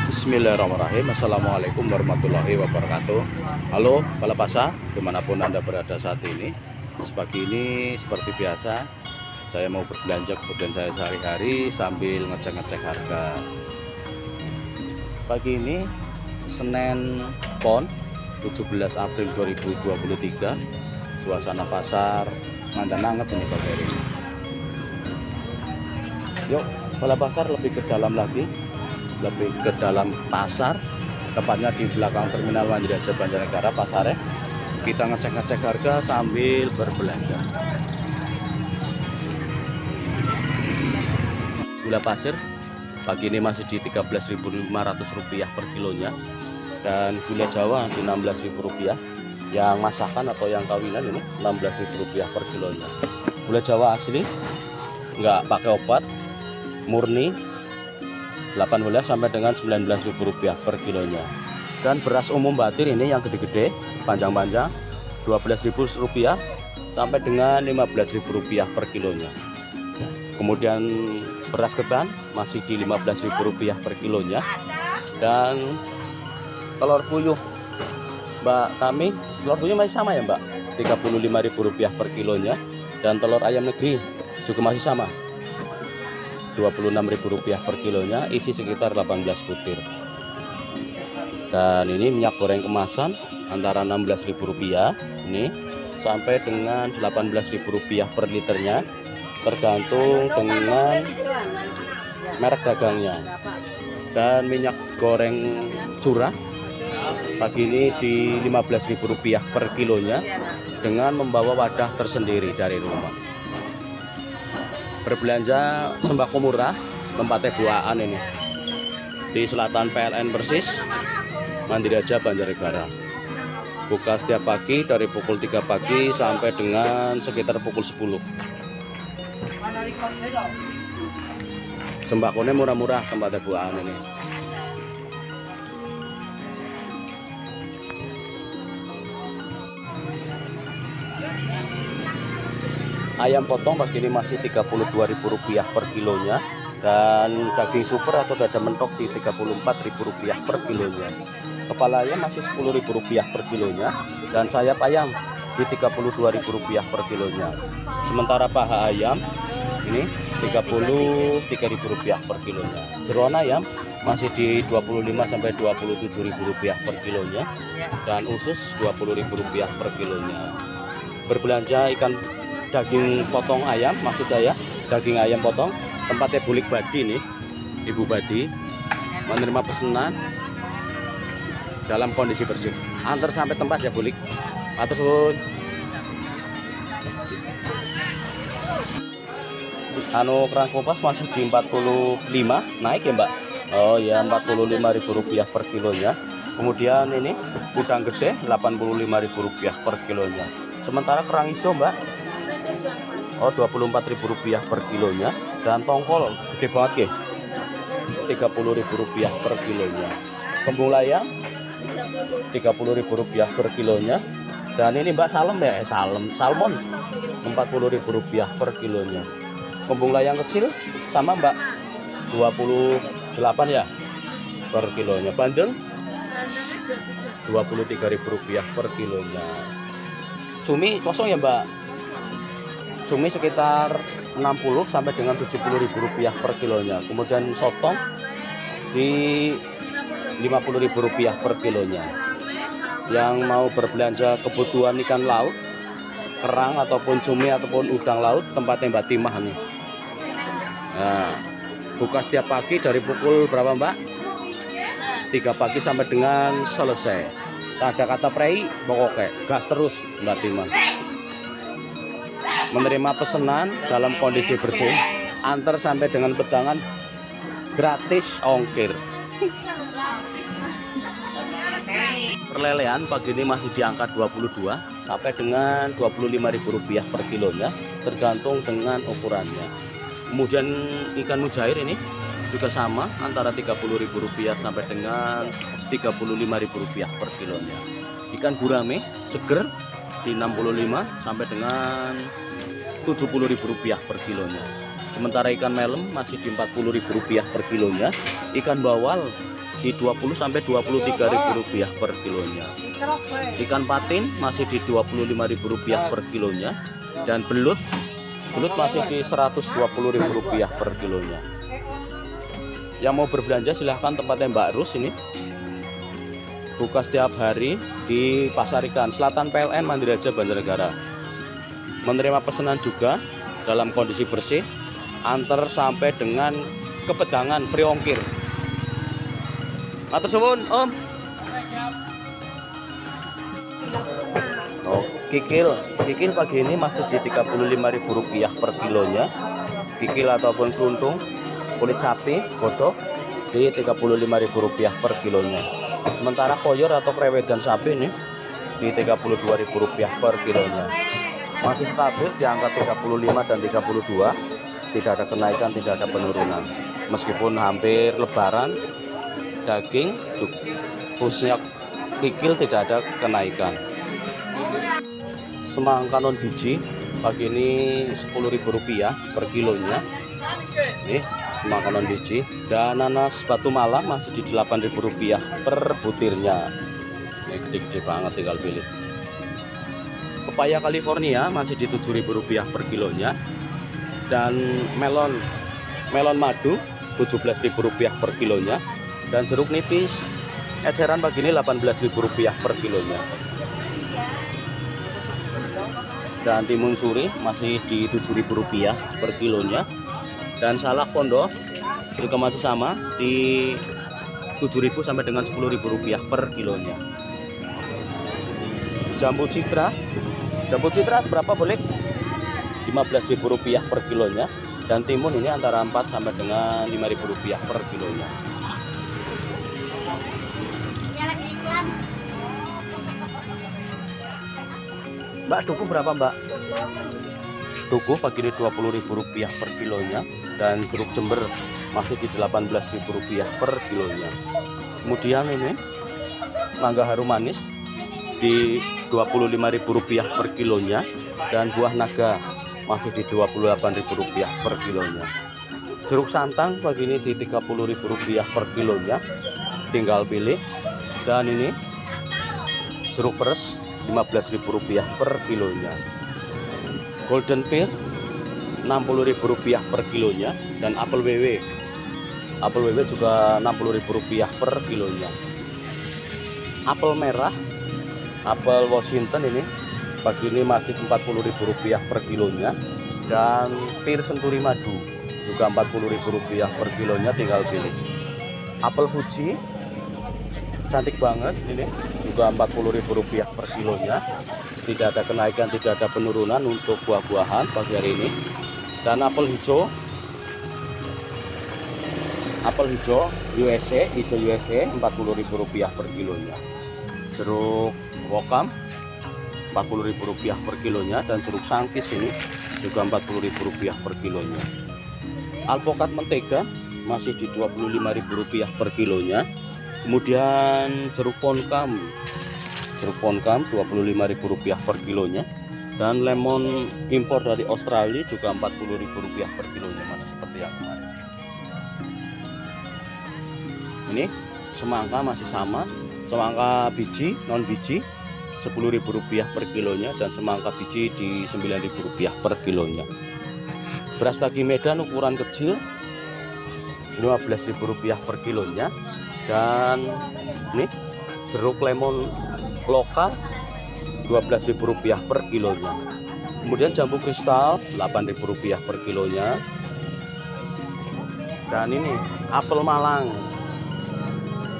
Bismillahirrahmanirrahim. Assalamualaikum warahmatullahi wabarakatuh. Halo Kepala Pasar, dimanapun Anda berada saat ini. Pagi ini seperti biasa, saya mau berbelanja kebutuhan saya sehari-hari sambil ngecek-ngecek harga. Pagi ini Senin Pon 17 April 2023. Suasana pasar mandan anget ini Pak Ferry. Yuk, Kepala Pasar lebih ke dalam lagi. Lebih ke dalam pasar, tepatnya di belakang terminal Mandiri Aja Banjarnegara pasarnya. Kita ngecek-ngecek harga sambil berbelanja. Gula pasir pagi ini masih di Rp13.500 per kilonya, dan gula Jawa di Rp16.000. Yang masakan atau yang kawinan ini Rp16.000 per kilonya. Gula Jawa asli, nggak pakai obat, murni, 18 sampai dengan Rp19.000 per kilonya. Dan beras umum batir ini yang gede-gede, panjang-panjang, Rp12.000 sampai dengan Rp15.000 per kilonya. Kemudian beras ketan masih di Rp15.000 per kilonya. Dan telur puyuh Mbak Tami, telur puyuh masih sama ya Mbak, Rp35.000 per kilonya. Dan telur ayam negeri juga masih sama, Rp26.000 per kilonya, isi sekitar 18 butir. Dan ini minyak goreng kemasan antara Rp16.000 ini sampai dengan Rp18.000 per liternya, tergantung dengan merek dagangnya. Dan minyak goreng curah pagi ini di Rp15.000 per kilonya dengan membawa wadah tersendiri dari rumah. Berbelanja sembako murah, tempatnya buaan ini di selatan PLN persis, Mandiri Aja Banjarnegara. Buka setiap pagi dari pukul 3 pagi sampai dengan sekitar pukul 10. Sembakonya murah-murah, tempatnya buaan ini. Ayam potong pagi ini masih Rp32.000 per kilonya, dan daging super atau dada mentok di Rp34.000 per kilonya. Kepala ayam masih Rp10.000 per kilonya, dan sayap ayam di Rp32.000 per kilonya. Sementara paha ayam ini Rp33.000 per kilonya. Jeroan ayam masih di Rp25 sampai Rp27.000 per kilonya, dan usus Rp20.000 per kilonya. Berbelanja daging potong ayam, maksud saya daging ayam potong, tempatnya Bulik Badi nih, Ibu Badi, menerima pesanan dalam kondisi bersih. Antar sampai tempat ya Bulik. Atur suwun. Kerang kompas masih di 45, naik ya Mbak. Oh ya, Rp45.000 per kilonya. Kemudian ini udang gede Rp85.000 per kilonya. Sementara kerang hijau Mbak, Rp24.000 per kilonya. Dan tongkol gede banget ya, Rp30.000 per kilonya. Kembung layang Rp30.000 per kilonya. Dan ini Mbak salmon ya, salmon Rp40.000 per kilonya. Kembung layang kecil sama Mbak, 28 ya per kilonya. Bandeng Rp23.000 per kilonya. Cumi kosong ya Mbak, cumi sekitar 60 sampai dengan Rp70.000 per kilonya. Kemudian sotong di Rp50.000 per kilonya. Yang mau berbelanja kebutuhan ikan laut, kerang ataupun cumi ataupun udang laut, tempatnya Mbak Timah nih. Nah, buka setiap pagi dari pukul berapa Mbak? 3 pagi sampai dengan selesai. Tak ada kata prei, pokoknya gas terus Mbak Timah. Menerima pesanan dalam kondisi bersih, antar sampai dengan pedangan, gratis ongkir. Perlelean pagi ini masih di angka 22 sampai dengan Rp25.000 per kilonya, tergantung dengan ukurannya. Kemudian ikan mujair ini juga sama, antara Rp30.000 sampai dengan Rp35.000 per kilonya. Ikan gurame seger di 65 sampai dengan Rp70.000 per kilonya. Sementara ikan melem masih di Rp40.000 per kilonya. Ikan bawal di 20 sampai 23 ribu rupiah per kilonya. Ikan patin masih di 25 ribu rupiah per kilonya, dan belut masih di 120 ribu rupiah per kilonya. Yang mau berbelanja silahkan tempatnya Mbak Rus ini. Buka setiap hari di Pasar Ikan Selatan PLN Mandiraja Banjarnegara. Menerima pesanan juga dalam kondisi bersih, antar sampai dengan ke Pedangan, free ongkir. Matur suwun, Om. Oh, kikil pagi ini masih di 35 ribu rupiah per kilonya. Kikil ataupun keluntung kulit sapi godok di 35 ribu rupiah per kilonya. Sementara koyor atau krewedan sapi ini di 32 ribu rupiah per kilonya. Masih stabil di angka 35 dan 32, tidak ada kenaikan, tidak ada penurunan. Meskipun hampir lebaran, daging khususnya kikil tidak ada kenaikan. Semangka non biji pagi ini 10 ribu rupiah per kilonya. Nih, semangka non biji. Dan nanas batu malang masih di 8 ribu rupiah per butirnya. Ini gede-gede banget, tinggal pilih. Pepaya California masih di 7 ribu rupiah per kilonya. Dan melon madu 17 ribu rupiah per kilonya. Dan jeruk nipis eceran pagi ini 18 ribu rupiah per kilonya. Dan timun suri masih di 7 ribu rupiah per kilonya. Dan salak pondok juga masih sama di 7.000 sampai dengan 10.000 rupiah per kilonya. Jambu citra berapa boleh? 15.000 rupiah per kilonya. Dan timun ini antara 4 sampai dengan 5.000 rupiah per kilonya. Mbak, duku berapa Mbak? Duku pagi ini 20.000 rupiah per kilonya. Dan jeruk jember masih di 18.000 rupiah per kilonya. Kemudian ini mangga harum manis di 25.000 rupiah per kilonya. Dan buah naga masih di 28.000 rupiah per kilonya. Jeruk santang pagi ini di 30.000 rupiah per kilonya, tinggal pilih. Dan ini jeruk peres 15.000 rupiah per kilonya. Golden pear 60.000 rupiah per kilonya. Dan apel WW juga 60.000 rupiah per kilonya. Apel merah, apel Washington ini pagi ini masih 40.000 rupiah per kilonya. Dan pir senturi madu juga 40.000 rupiah per kilonya, tinggal pilih. Apel Fuji cantik banget ini, juga 40.000 rupiah per kilonya. Tidak ada kenaikan, tidak ada penurunan untuk buah-buahan pagi hari ini. Dan apel hijau USA, hijau USA 40.000 rupiah per kilonya. Jeruk wokam 40.000 rupiah per kilonya. Dan jeruk sangkis ini juga 40.000 rupiah per kilonya. Alpukat mentega masih di 25.000 rupiah per kilonya. Kemudian jeruk ponkam 25.000 rupiah per kilonya. Dan lemon impor dari Australia juga 40.000 rupiah per kilonya, Mas, seperti yang kemarin. Ini semangka masih sama, semangka biji non biji 10.000 rupiah per kilonya. Dan semangka biji di 9.000 rupiah per kilonya. Beras tagi Medan ukuran kecil 15.000 rupiah per kilonya. Dan ini jeruk lemon lokal 12.000 rupiah per kilonya. Kemudian jambu kristal 8.000 rupiah per kilonya. Dan ini apel Malang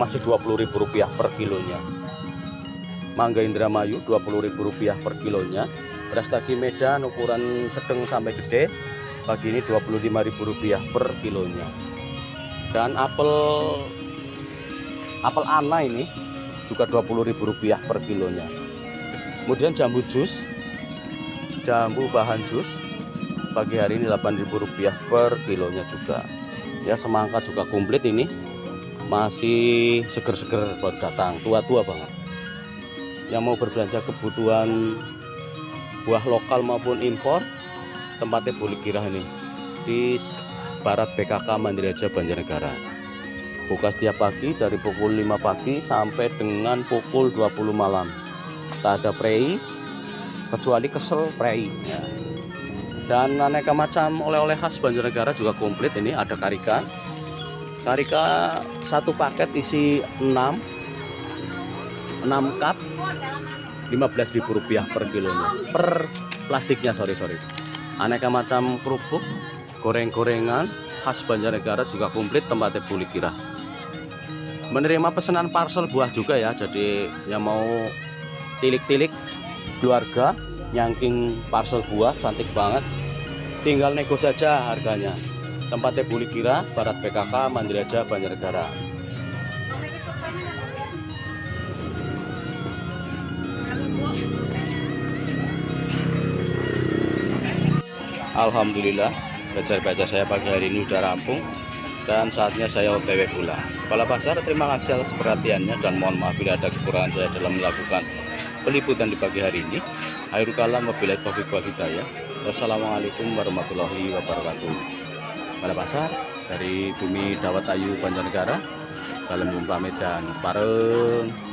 masih 20.000 rupiah per kilonya. Mangga Indramayu 20.000 rupiah per kilonya. Beras tagi Medan ukuran sedang sampai gede pagi ini 25.000 rupiah per kilonya. Dan apel Ana ini juga 20.000 rupiah per kilonya. Kemudian jambu bahan jus pagi hari ini 8.000 rupiah per kilonya juga. Ya, semangka juga komplit ini, masih seger-seger buat datang, tua-tua banget. Yang mau berbelanja kebutuhan buah lokal maupun impor, tempatnya boleh kira ini di Barat BKK Mandiraja Banjarnegara. buka setiap pagi dari pukul 5 pagi sampai dengan pukul 20 malam. Tak ada prei kecuali kesel prei ya. Dan aneka macam oleh-oleh khas Banjarnegara juga komplit. Ini ada karika satu paket isi 6 cup, Rp15.000 per kilonya, per plastiknya, sorry. Aneka macam kerupuk, goreng-gorengan khas Banjarnegara juga komplit tempatnya Bu Likira. Menerima pesanan parcel buah juga ya, jadi yang mau tilik-tilik keluarga nyangking parcel buah cantik banget, tinggal nego saja harganya. Tempatnya Bu Likira, Barat PKK, Mandiraja, Banjarnegara. Alhamdulillah, baca saya pagi hari ini udah rampung dan saatnya saya OTW pulang. Kepala pasar, terima kasih atas perhatiannya dan mohon maaf bila ada kekurangan saya dalam melakukan peliputan di pagi hari ini. Hairul kalam wabillahi taufiq wal hidayah. Wassalamualaikum warahmatullahi wabarakatuh. Kepala pasar dari Bumi Dawat Ayu Banjarnegara, dalam jumpa Medan Pareng.